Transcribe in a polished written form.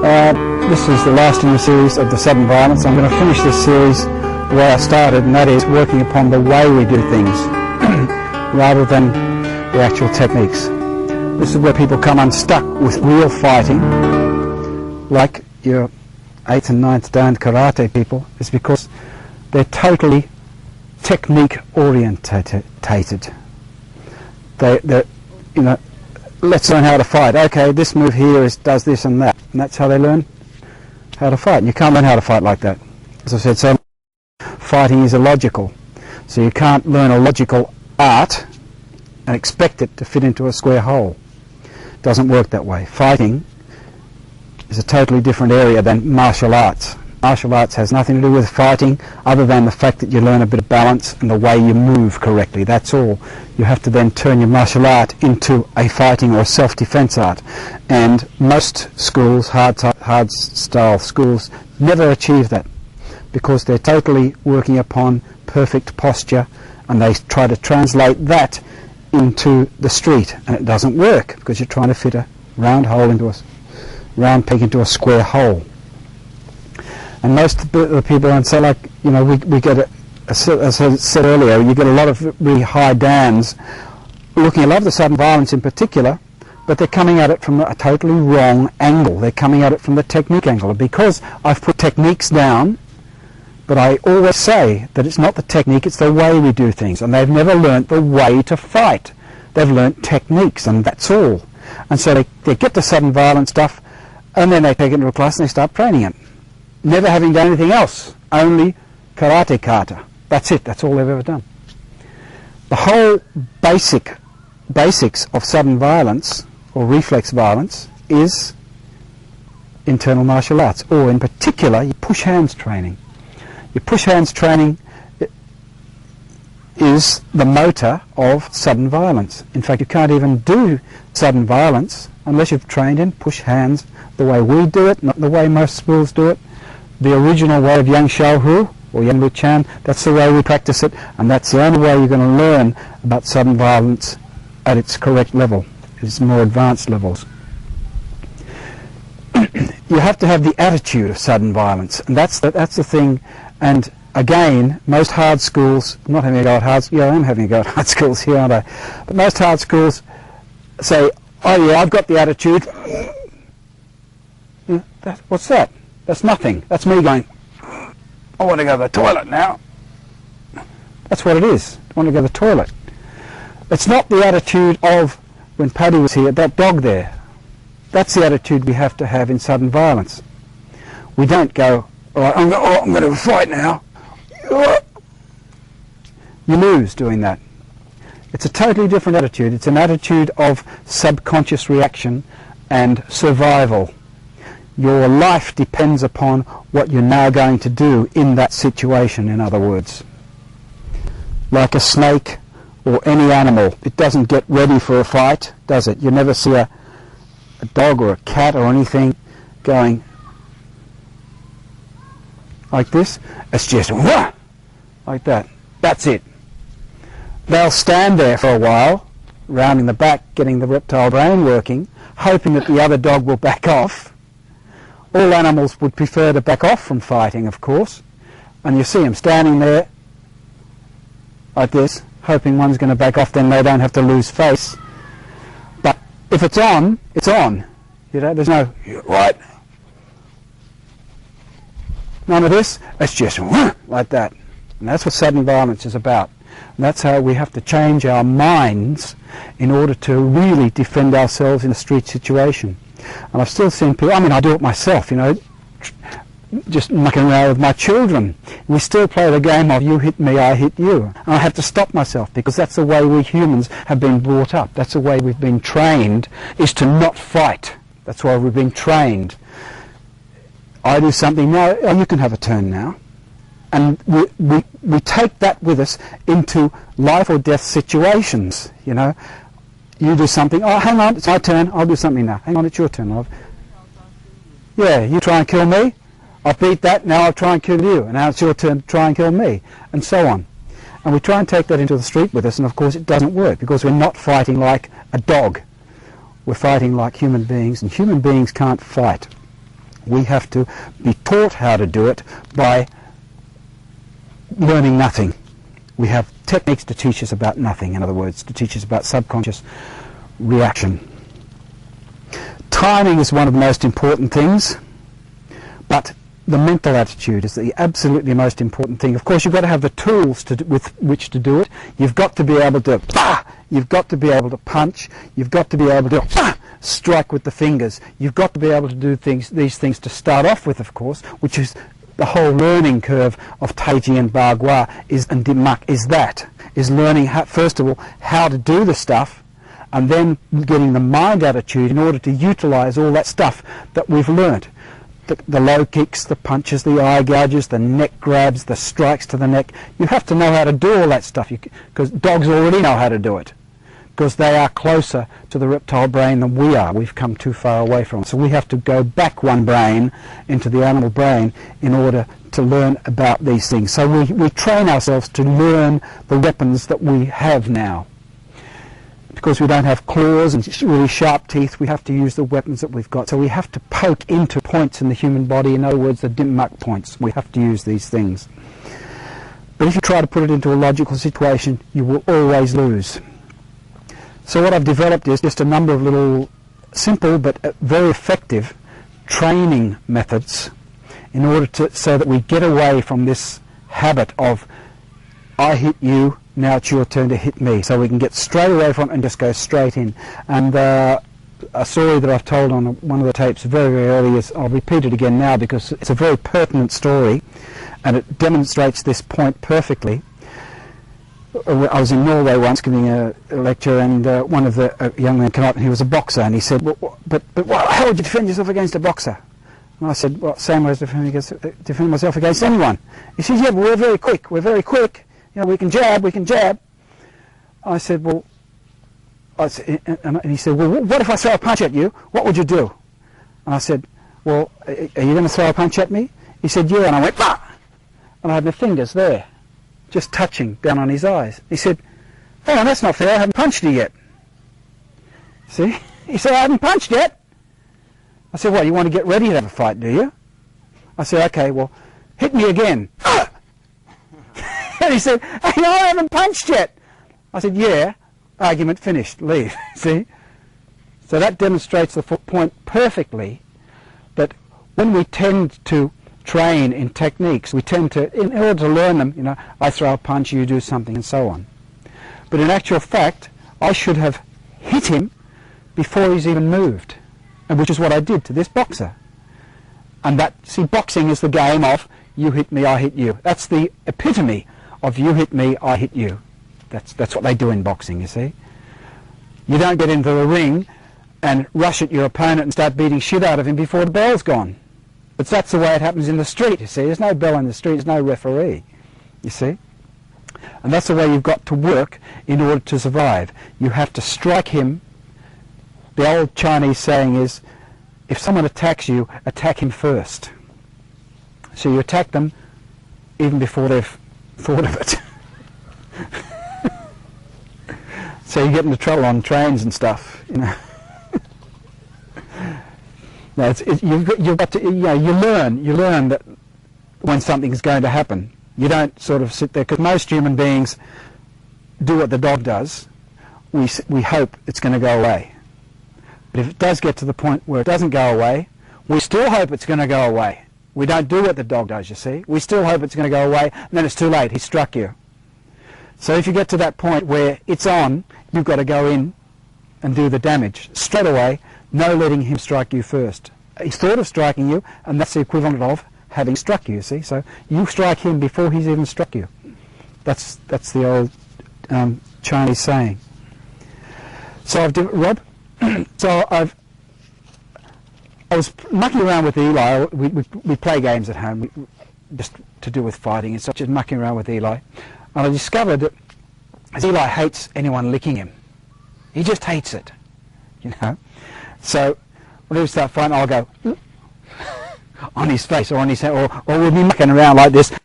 This is the last in the series of the sudden violence. I'm going to finish this series the way I started, and that is working upon the way we do things rather than the actual techniques. This is where people come unstuck with real fighting, like your 8th and 9th dan karate people, is because they're totally technique orientated. They're you know, let's learn how to fight. Okay, this move here does this and that, and that's how they learn how to fight. And you can't learn how to fight like that. As I said, so fighting is illogical. So you can't learn a logical art and expect it to fit into a square hole. It doesn't work that way. Fighting is a totally different area than martial arts. Martial arts has nothing to do with fighting other than the fact that you learn a bit of balance and the way you move correctly. That's all. You have to then turn your martial art into a fighting or self-defense art. And most schools, hard style schools, never achieve that because they're totally working upon perfect posture, and they try to translate that into the street, and it doesn't work because you're trying to fit a round hole into a round peg into a square hole. And most of the people, and so like, you know, we get, as I said earlier, you get a lot of really high dans looking at a lot of the sudden violence in particular, but they're coming at it from a totally wrong angle. They're coming at it from the technique angle. And because I've put techniques down, but I always say that it's not the technique, it's the way we do things. And they've never learnt the way to fight. They've learnt techniques, and that's all. And so they get the sudden violence stuff, and then they take it into a class and they start training it. Never having done anything else, only karate kata. That's it, that's all they've ever done. The whole basics of sudden violence, or reflex violence, is internal martial arts, or in particular, your push hands training. Your push hands training is the motor of sudden violence. In fact, you can't even do sudden violence unless you've trained in push hands the way we do it, not the way most schools do it. The original way of Yang Xiaohu or Yang Lu Chan, that's the way we practice it, and that's the only way you're going to learn about sudden violence at its correct level, its more advanced levels. You have to have the attitude of sudden violence, and that's the thing. And again, most hard schools, I'm not having a go at hard, yeah, I am having a go at hard schools here, aren't I? But most hard schools say, oh yeah, I've got the attitude. What's that? That's nothing. That's me going, I want to go to the toilet now. That's what it is. I want to go to the toilet. It's not the attitude of, when Paddy was here, that dog there. That's the attitude we have to have in sudden violence. We don't go, all right, I'm going to fight now. You lose doing that. It's a totally different attitude. It's an attitude of subconscious reaction and survival. Your life depends upon what you're now going to do in that situation, in other words. Like a snake or any animal, it doesn't get ready for a fight, does it? You never see a dog or a cat or anything going like this. It's just wah! Like that. That's it. They'll stand there for a while, rounding the back, getting the reptile brain working, hoping that the other dog will back off. All animals would prefer to back off from fighting, of course, and you see them standing there like this, hoping one's going to back off, then they don't have to lose face. But if it's on, it's on. You know, there's no, right, none of this. It's just like that. And that's what sudden violence is about. And that's how we have to change our minds in order to really defend ourselves in a street situation. And I've still seen people, I mean, I do it myself, you know, just mucking around with my children. We still play the game of you hit me, I hit you. And I have to stop myself because that's the way we humans have been brought up. That's the way we've been trained, is to not fight. That's why we've been trained. I do something now, oh, you can have a turn now. And we take that with us into life or death situations, you know. You do something, oh, hang on, it's my turn, I'll do something now. Hang on, it's your turn, love. Yeah, you try and kill me, I'll beat that, now I'll try and kill you, and now it's your turn to try and kill me, and so on. And we try and take that into the street with us, and of course it doesn't work, because we're not fighting like a dog. We're fighting like human beings, and human beings can't fight. We have to be taught how to do it by learning nothing. We have techniques to teach us about nothing, in other words, to teach us about subconscious reaction. Timing is one of the most important things, but the mental attitude is the absolutely most important thing. Of course, you've got to have the tools with which to do it. You've got to be able to you've got to be able to punch. You've got to be able to strike with the fingers. You've got to be able to do these things to start off with, of course, which is the whole learning curve of Tai Chi and Bagua and Dim Mak is learning first of all how to do the stuff, and then getting the mind attitude in order to utilize all that stuff that we've learnt. The low kicks, the punches, the eye gouges, the neck grabs, the strikes to the neck. You have to know how to do all that stuff, because dogs already know how to do it, because they are closer to the reptile brain than we are. We've come too far away from it. So we have to go back one brain into the animal brain in order to learn about these things. So we train ourselves to learn the weapons that we have now. Because we don't have claws and really sharp teeth, we have to use the weapons that we've got. So we have to poke into points in the human body, in other words, the Dim Mak points. We have to use these things. But if you try to put it into a logical situation, you will always lose. So what I've developed is just a number of little simple but very effective training methods in order so that we get away from this habit of I hit you, now it's your turn to hit me. So we can get straight away from it and just go straight in. And a story that I've told on one of the tapes very, very early is, I'll repeat it again now because it's a very pertinent story and it demonstrates this point perfectly. I was in Norway once giving a lecture, and one of the young men came up and he was a boxer, and he said, but how would you defend yourself against a boxer? And I said, well, same way as defend myself against anyone. He said, yeah, but we're very quick, you know, we can jab. I said, well, and he said, well, what if I throw a punch at you? What would you do? And I said, well, are you going to throw a punch at me? He said, yeah, and I went, bah! And I had my fingers there, just touching down on his eyes. He said, hang on, that's not fair, I haven't punched you yet. See? He said, I haven't punched yet. I said, well, you want to get ready to have a fight, do you? I said, okay, well, hit me again. And he said, hey, no, I haven't punched yet. I said, yeah, argument finished, leave. See? So that demonstrates the point perfectly, that when we tend to train in techniques, we tend to, in order to learn them, you know, I throw a punch, you do something, and so on. But in actual fact, I should have hit him before he's even moved, and which is what I did to this boxer. And that, see, boxing is the game of you hit me, I hit you. That's the epitome of you hit me, I hit you. That's what they do in boxing, you see. You don't get into the ring and rush at your opponent and start beating shit out of him before the bell's gone. But that's the way it happens in the street, you see. There's no bell in the street, there's no referee, you see. And that's the way you've got to work in order to survive. You have to strike him. The old Chinese saying is, if someone attacks you, attack him first. So you attack them even before they've thought of it. So you get into trouble on trains and stuff, you know. No, you've got to, you know, you learn that when something is going to happen. You don't sort of sit there, because most human beings do what the dog does. We hope it's going to go away. But if it does get to the point where it doesn't go away, we still hope it's going to go away. We don't do what the dog does, you see. We still hope it's going to go away, and then it's too late. He struck you. So if you get to that point where it's on, you've got to go in and do the damage straight away, no letting him strike you first. He's thought of striking you, and that's the equivalent of having struck you, see. So you strike him before he's even struck you. That's the old Chinese saying. So Rob? So I was mucking around with Eli. We play games at home, just to do with fighting and such, just mucking around with Eli. And I discovered that Eli hates anyone licking him. He just hates it, you know. So when we start fighting, I'll go on his face or on his head, or we'll be mucking around like this.